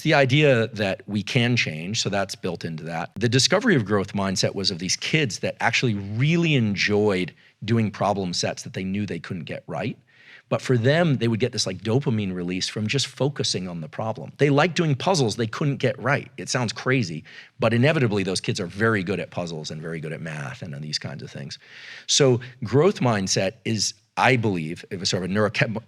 It's the idea that we can change, so that's built into that. The discovery of growth mindset was of these kids that actually really enjoyed doing problem sets that they knew they couldn't get right. But for them, they would get this like dopamine release from just focusing on the problem. They liked doing puzzles they couldn't get right. It sounds crazy, but inevitably those kids are very good at puzzles and very good at math and these kinds of things. So growth mindset is, I believe, if it's sort of a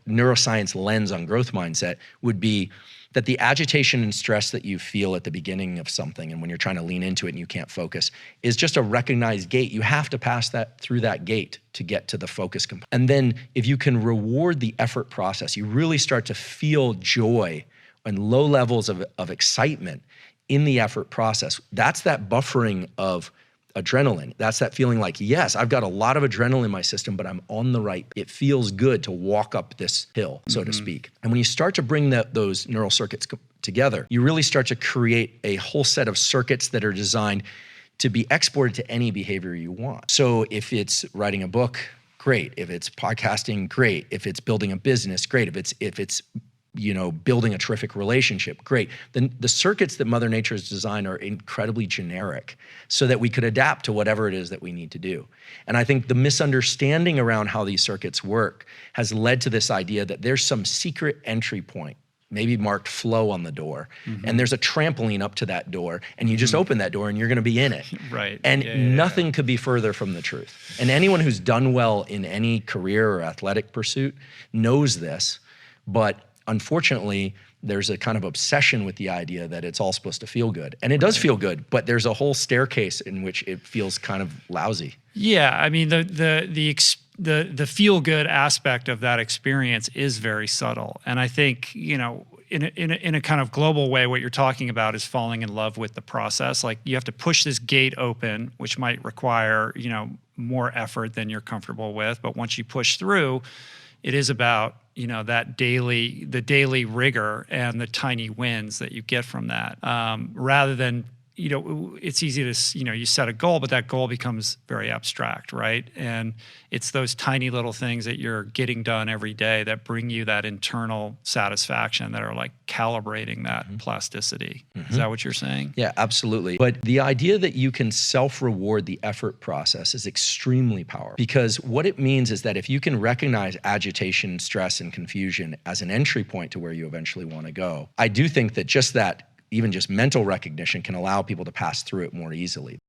neuroscience lens on growth mindset, would be that the agitation and stress that you feel at the beginning of something and when you're trying to lean into it and you can't focus is just a recognized gate. You have to pass through that gate to get to the focus component. And then if you can reward the effort process, you really start to feel joy and low levels of excitement in the effort process. That's that buffering of adrenaline. That's that feeling like, yes, I've got a lot of adrenaline in my system, but I'm on the right. It feels good to walk up this hill, so to speak. And when you start to bring those neural circuits together, you really start to create a whole set of circuits that are designed to be exported to any behavior you want. So if it's writing a book, great. If it's podcasting, great. If it's building a business, great. If it's building a terrific relationship, great. Then the circuits that Mother Nature has designed are incredibly generic so that we could adapt to whatever it is that we need to do. And I think the misunderstanding around how these circuits work has led to this idea that there's some secret entry point, maybe marked flow on the door, and there's a trampoline up to that door, and you just open that door and you're gonna be in it. Right. And nothing could be further from the truth. And anyone who's done well in any career or athletic pursuit knows this, but unfortunately, there's a kind of obsession with the idea that it's all supposed to feel good. And it does feel good, but there's a whole staircase in which it feels kind of lousy. Yeah, I mean, the feel-good aspect of that experience is very subtle. And I think, in a kind of global way, what you're talking about is falling in love with the process. Like you have to push this gate open, which might require, more effort than you're comfortable with. But once you push through, it is about, the daily rigor and the tiny wins that you get from that, rather than, it's easy to, you set a goal, but that goal becomes very abstract, right? And it's those tiny little things that you're getting done every day that bring you that internal satisfaction that are like calibrating that plasticity. Is that what you're saying? Yeah, absolutely. But the idea that you can self-reward the effort process is extremely powerful, because what it means is that if you can recognize agitation, stress, and confusion as an entry point to where you eventually want to go, I do think that even just mental recognition can allow people to pass through it more easily.